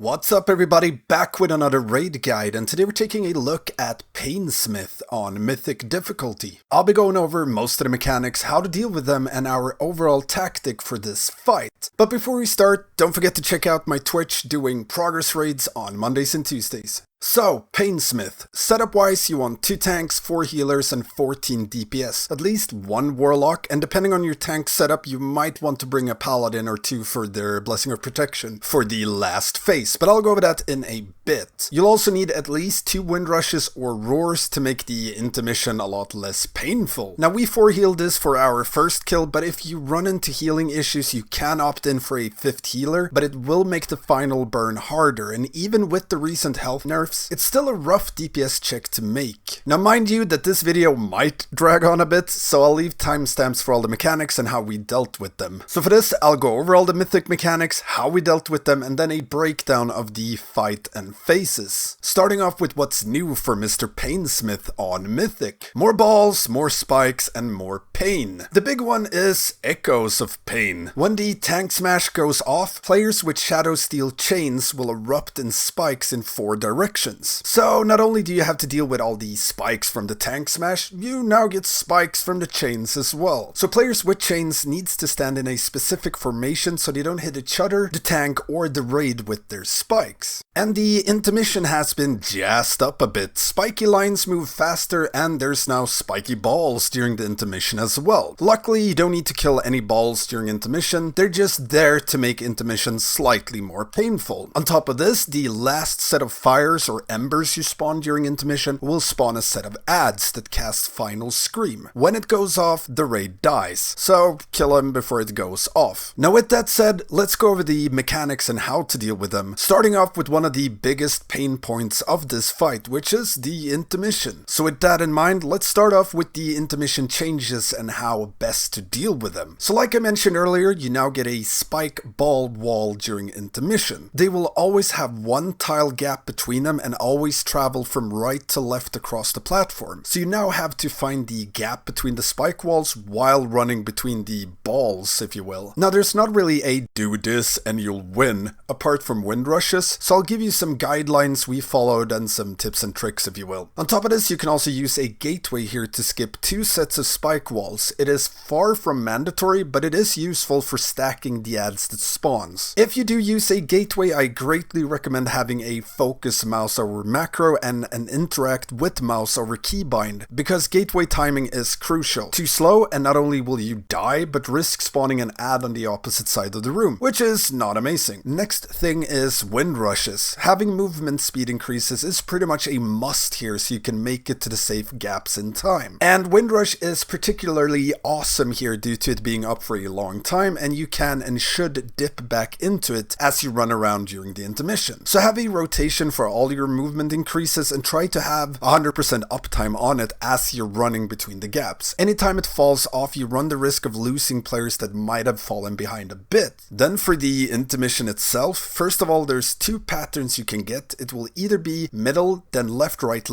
What's up everybody, back with another raid guide, and today we're taking a look at Painsmith on Mythic difficulty. I'll be going over most of the mechanics, how to deal with them, and our overall tactic for this fight. But before we start, don't forget to check out my Twitch doing progress raids on Mondays and Tuesdays. So, Painsmith. Setup-wise, you want 2 tanks, 4 healers, and 14 DPS. At least 1 warlock, and depending on your tank setup, you might want to bring a paladin or 2 for their Blessing of Protection for the last phase, but I'll go over that in a bit. You'll also need at least 2 wind rushes or roars to make the intermission a lot less painful. Now, we 4-healed this for our first kill, but if you run into healing issues, you can opt in for a 5th healer, but it will make the final burn harder, and even with the recent health nerfs, it's still a rough DPS check to make. Now mind you that this video might drag on a bit, so I'll leave timestamps for all the mechanics and how we dealt with them. So for this, I'll go over all the mythic mechanics, how we dealt with them, and then a breakdown of the fight and phases. Starting off with what's new for Mr. Painsmith on Mythic. More balls, more spikes, and more pain. The big one is Echoes of Pain. When the tank smash goes off, players with Shadow Steel chains will erupt in spikes in 4 directions. So not only do you have to deal with all the spikes from the tank smash, you now get spikes from the chains as well. So players with chains needs to stand in a specific formation so they don't hit each other, the tank, or the raid with their spikes. And the intermission has been jazzed up a bit. Spiky lines move faster, and there's now spiky balls during the intermission as well. Luckily, you don't need to kill any balls during intermission, they're just there to make intermission slightly more painful. On top of this, the last set of fires or embers you spawn during intermission will spawn a set of adds that cast Final Scream. When it goes off, the raid dies, so kill him before it goes off. Now with that said, let's go over the mechanics and how to deal with them, starting off with one of the biggest pain points of this fight, which is the intermission. So with that in mind, let's start off with the intermission changes and how best to deal with them. So like I mentioned earlier, you now get a spike ball wall during intermission. They will always have 1 tile gap between them and always travel from right to left across the platform. So you now have to find the gap between the spike walls while running between the balls, if you will. Now there's not really a do this and you'll win, apart from wind rushes, so I'll give you some guidelines we followed and some tips and tricks, if you will. On top of this, you can also use a gateway here to skip 2 sets of spike walls. It is far from mandatory, but it is useful for stacking the adds that spawns. If you do use a gateway, I greatly recommend having a focus mouse over macro and an interact with mouse over keybind, because gateway timing is crucial. Too slow and not only will you die, but risk spawning an add on the opposite side of the room, which is not amazing. Next thing is wind rushes. Having movement speed increases is pretty much a must here so you can make it to the safe gaps in time. And wind rush is particularly awesome here due to it being up for a long time, and you can and should dip back into it as you run around during the intermission. So have a rotation for all your movement increases and try to have 100% uptime on it as you're running between the gaps. Anytime it falls off, you run the risk of losing players that might have fallen behind a bit. Then for the intermission itself, first of all, there's 2 patterns you can get. It will either be middle, then left, right,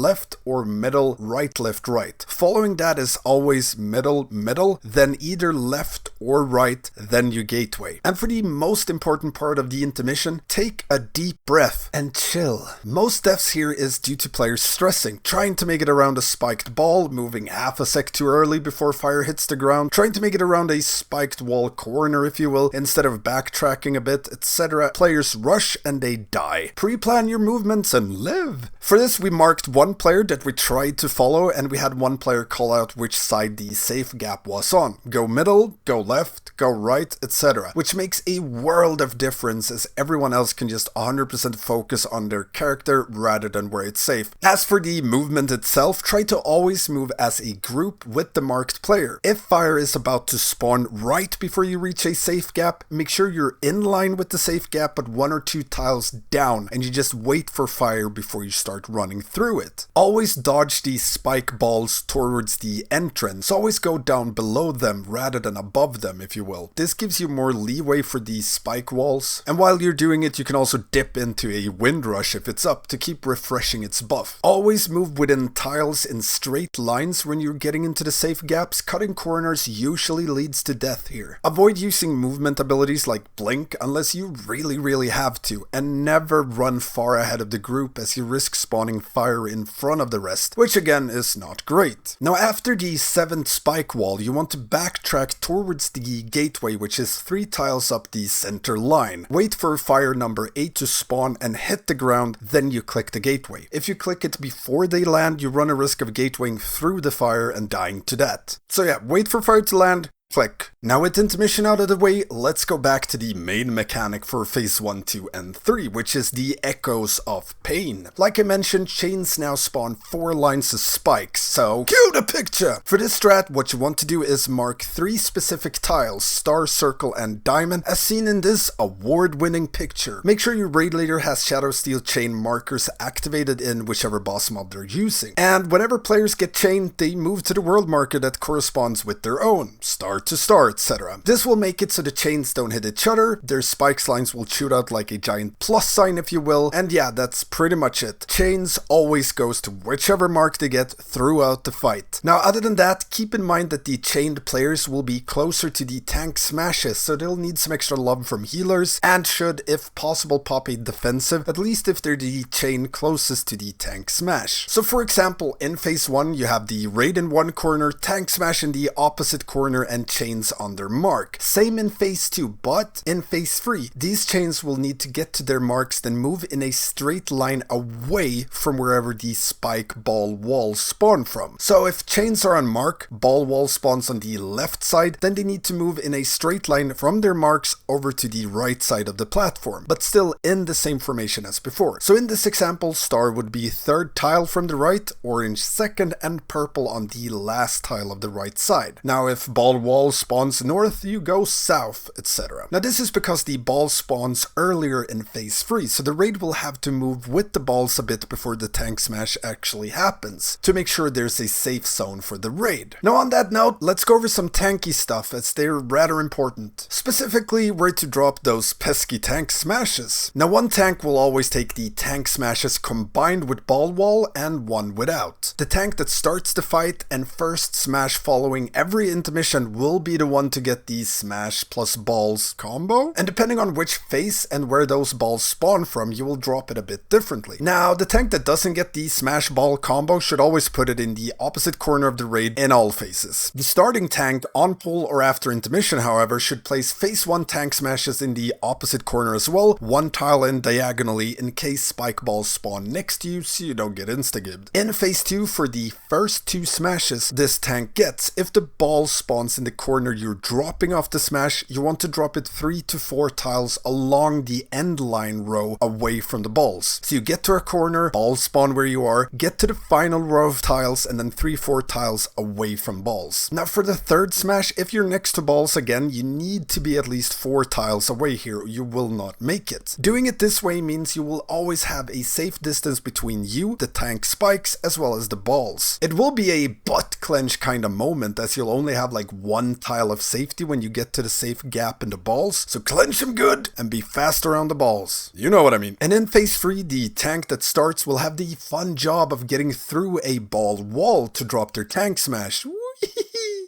or middle, right, right. Following that is always middle, then either left or right, then your gateway. And for the most important part of the intermission, take a deep breath and chill. Most deaths here is due to players stressing, trying to make it around a spiked ball, moving half a sec too early before fire hits the ground, trying to make it around a spiked wall corner, if you will, instead of backtracking a bit, etc. Players rush and they die. Pre-plan your movements and live. For this, we marked 1 player that we tried to follow, and we had 1 player call out which side the safe gap was on. Go middle, go left, go right, etc. Which makes a world of difference as everyone else can just 100% focus on their character rather than where it's safe. As for the movement itself, try to always move as a group with the marked player. If fire is about to spawn right before you reach a safe gap, make sure you're in line with the safe gap but 1 or 2 tiles down, and you just wait for fire before you start running through it. Always dodge these spike balls towards the entrance, always go down below them rather than above above them, if you will. This gives you more leeway for these spike walls, and while you're doing it, you can also dip into a wind rush if it's up to keep refreshing its buff. Always move within tiles in straight lines when you're getting into the safe gaps. Cutting corners usually leads to death here. Avoid using movement abilities like blink unless you really have to, and never run far ahead of the group as you risk spawning fire in front of the rest, which again is not great. Now after the 7th spike wall, you want to backtrack towards the gateway, which is 3 tiles up the center line. Wait for fire number 8 to spawn and hit the ground, then you click the gateway. If you click it before they land, you run a risk of gatewaying through the fire and dying to that. So yeah, wait for fire to land, click. Now with Intermission out of the way, let's go back to the main mechanic for phase 1, 2, and 3, which is the Echoes of Pain. Like I mentioned, chains now spawn 4 lines of spikes, so cue the picture! For this strat, what you want to do is mark 3 specific tiles, star, circle, and diamond, as seen in this award-winning picture. Make sure your raid leader has Shadow Steel chain markers activated in whichever boss mod they're using. And whenever players get chained, they move to the world marker that corresponds with their own, star to star, etc. This will make it so the chains don't hit each other, their spikes lines will shoot out like a giant plus sign, if you will, and yeah, that's pretty much it. Chains always goes to whichever mark they get throughout the fight. Now other than that, keep in mind that the chained players will be closer to the tank smashes, so they'll need some extra love from healers, and should, if possible, pop a defensive, at least if they're the chain closest to the tank smash. So for example, in phase 1 you have the raid in one corner, tank smash in the opposite corner, and chains on their mark. Same in phase 2, but in phase 3, these chains will need to get to their marks, then move in a straight line away from wherever the spike ball walls spawn from. So if chains are on mark, ball wall spawns on the left side, then they need to move in a straight line from their marks over to the right side of the platform, but still in the same formation as before. So in this example, star would be 3rd tile from the right, orange 2nd, and purple on the last tile of the right side. Now if ball wall spawns north, you go south, etc. Now this is because the ball spawns earlier in phase 3, so the raid will have to move with the balls a bit before the tank smash actually happens, to make sure there's a safe zone for the raid. Now on that note, let's go over some tanky stuff, as they're rather important. Specifically, where to drop those pesky tank smashes. Now one tank will always take the tank smashes combined with ball wall, and one without. The tank that starts the fight and first smash following every intermission will be the one to get the smash plus balls combo, and depending on which phase and where those balls spawn from, you will drop it a bit differently. Now the tank that doesn't get the smash ball combo should always put it in the opposite corner of the raid in all phases. The starting tank on pull or after intermission, however, should place phase 1 tank smashes in the opposite corner as well, 1 tile in diagonally in case spike balls spawn next to you so you don't get insta-gibbed. In phase 2, for the first 2 smashes this tank gets, if the ball spawns in the corner you're dropping off the smash, you want to drop it 3 to 4 tiles along the end line row away from the balls. So you get to a corner, balls spawn where you are, get to the final row of tiles, and then 3-4 tiles away from balls. Now for the 3rd smash, if you're next to balls again, you need to be at least 4 tiles away here, or you will not make it. Doing it this way means you will always have a safe distance between you, the tank spikes, as well as the balls. It will be a butt clench kind of moment, as you'll only have like 1 tile of safety when you get to the safe gap in the balls, so clench them good and be fast around the balls. You know what I mean. And in phase 3, the tank that starts will have the fun job of getting through a ball wall to drop their tank smash.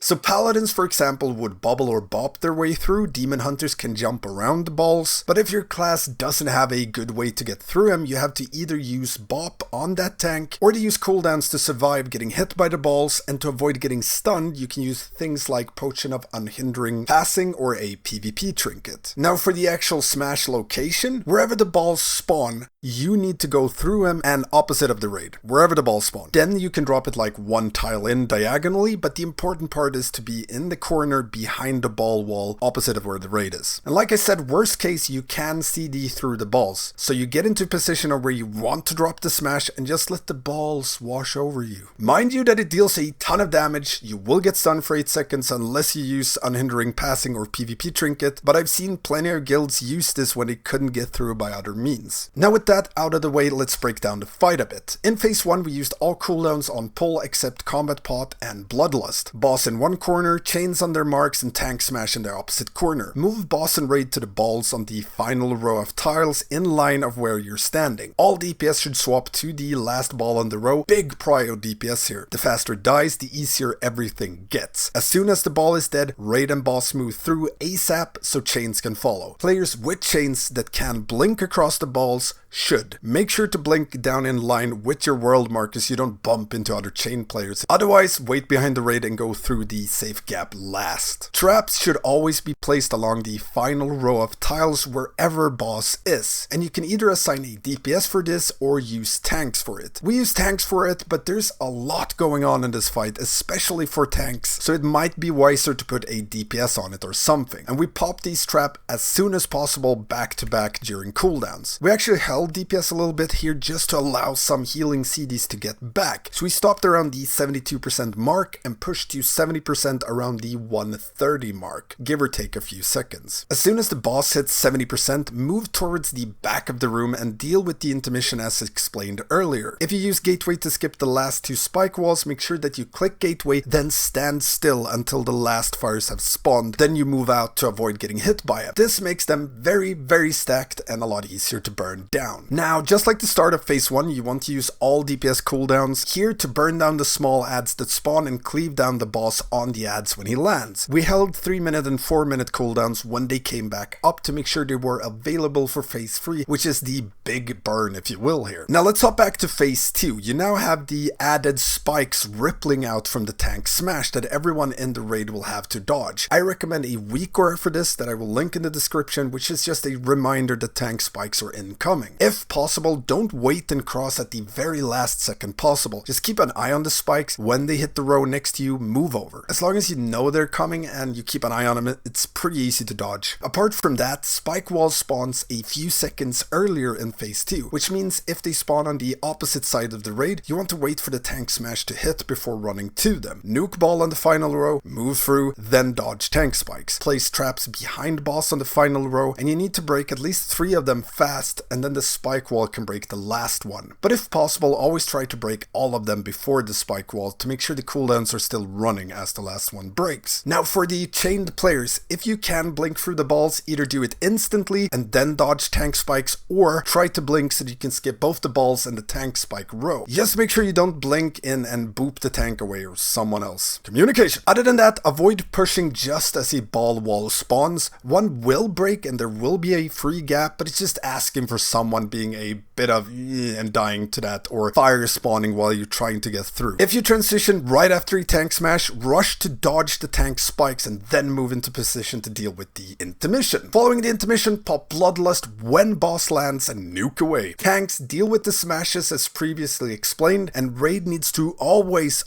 So paladins, for example, would bubble or bop their way through, demon hunters can jump around the balls, but if your class doesn't have a good way to get through them, you have to either use bop on that tank, or to use cooldowns to survive getting hit by the balls, and to avoid getting stunned, you can use things like Potion of Unhindering Passing or a PvP trinket. Now for the actual smash location, wherever the balls spawn, you need to go through them and opposite of the raid, wherever the balls spawn. Then you can drop it like 1 tile in diagonally, but the important part is to be in the corner behind the ball wall opposite of where the raid is. And like I said, worst case, you can CD through the balls, so you get into a position where you want to drop the smash and just let the balls wash over you. Mind you that it deals a ton of damage, you will get stunned for 8 seconds unless you use Unhindering Passing or PvP trinket, but I've seen plenty of guilds use this when they couldn't get through by other means. Now with that out of the way, let's break down the fight a bit. In phase 1 we used all cooldowns on pull except Combat Pot and Bloodlust. Boss in one corner, chains on their marks, and tank smash in the opposite corner. Move boss and raid to the balls on the final row of tiles in line of where you're standing. All DPS should swap to the last ball on the row. Big prio DPS here. The faster it dies, the easier everything gets. As soon as the ball is dead, raid and boss move through ASAP so chains can follow. Players with chains that can blink across the balls should. Make sure to blink down in line with your world markers so you don't bump into other chain players. Otherwise, wait behind the raid and go through the safe gap last. Traps should always be placed along the final row of tiles wherever boss is, and you can either assign a DPS for this or use tanks for it. We use tanks for it, but there's a lot going on in this fight, especially for tanks, so it might be wiser to put a DPS on it or something. And we pop these traps as soon as possible back to back during cooldowns. We actually held DPS a little bit here just to allow some healing CDs to get back. So we stopped around the 72% mark and pushed to 70% around the 130 mark, give or take a few seconds. As soon as the boss hits 70%, move towards the back of the room and deal with the intermission as explained earlier. If you use gateway to skip the last two spike walls, make sure that you click gateway, then stand still until the last fires have spawned, then you move out to avoid getting hit by it. This makes them very stacked and a lot easier to burn down. Now, just like the start of phase 1, you want to use all DPS cooldowns here to burn down the small adds that spawn and cleave down the boss on the adds when he lands. We held 3-minute and 4-minute cooldowns when they came back up to make sure they were available for phase 3, which is the big burn if you will here. Now let's hop back to phase 2. You now have the added spikes rippling out from the tank smash that everyone in the raid will have to dodge. I recommend a weakauras for this that I will link in the description, which is just a reminder that tank spikes are incoming. If possible, don't wait and cross at the very last second possible. Just keep an eye on the spikes. When they hit the row next to you, move over. As long as you know they're coming and you keep an eye on them, it's pretty easy to dodge. Apart from that, spike wall spawns a few seconds earlier in phase 2, which means if they spawn on the opposite side of the raid, you want to wait for the tank smash to hit before running to them. Nuke ball on the final row, move through, then dodge tank spikes. Place traps behind boss on the final row, and you need to break at least 3 of them fast, and then the spike wall can break the last one. But if possible, always try to break all of them before the spike wall to make sure the cooldowns are still running as the last one breaks. Now for the chained players, if you can blink through the balls, either do it instantly and then dodge tank spikes, or try to blink so that you can skip both the balls and the tank spike row. Just make sure you don't blink in and boop the tank away or someone else. Communication. Other than that, avoid pushing just as a ball wall spawns. One will break and there will be a free gap, but it's just asking for someone being a bit of and dying to that, or fire spawning while you're trying to get through. If you transition right after a tank smash, rush to dodge the tank spikes and then move into position to deal with the intermission. Following the intermission, pop Bloodlust when boss lands and nuke away. Tanks deal with the smashes as previously explained, and raid needs to always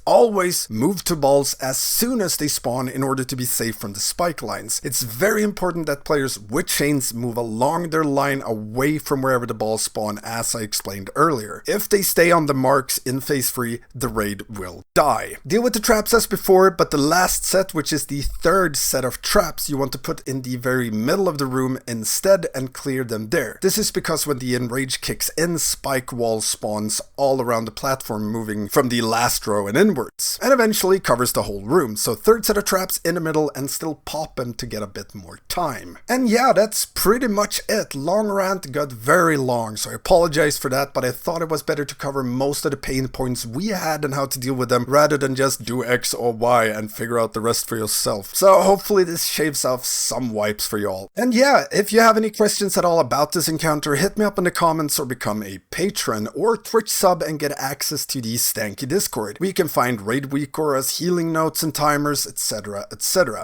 move to balls as soon as they spawn in order to be safe from the spike lines. It's very important that players with chains move along their line away from wherever the balls spawn, as I explained earlier. If they stay on the marks in phase 3, the raid will die. Deal with the traps as before, but the last set, which is the third set of traps, you want to put in the very middle of the room instead and clear them there. This is because when the enrage kicks in, spike wall spawns all around the platform, moving from the last row and inwards, and eventually covers the whole room. So third set of traps in the middle and still pop them to get a bit more time. And yeah, that's pretty much it. Long rant, got very long, so I apologize for that, but I thought it was better to cover most of the pain points we had and how to deal with them rather than just do X or Y and figure out the rest for yourself. So hopefully this shaves off some wipes for y'all. And yeah, if you have any questions at all about this encounter, hit me up in the comments or become a patron or Twitch sub and get access to the Stankie Discord, where you can find raid weakauras, healing notes and timers, etc,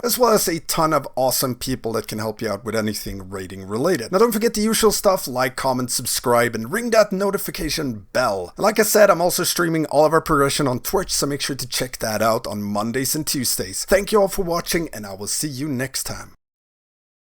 as well as a ton of awesome people that can help you out with anything raiding related. Now don't forget the usual stuff, like, comment, subscribe, and ring that notification bell. And like I said, I'm also streaming all of our progression on Twitch, so make sure to check that out on Mondays and Tuesdays. Thank you all for watching, and I will see you next time.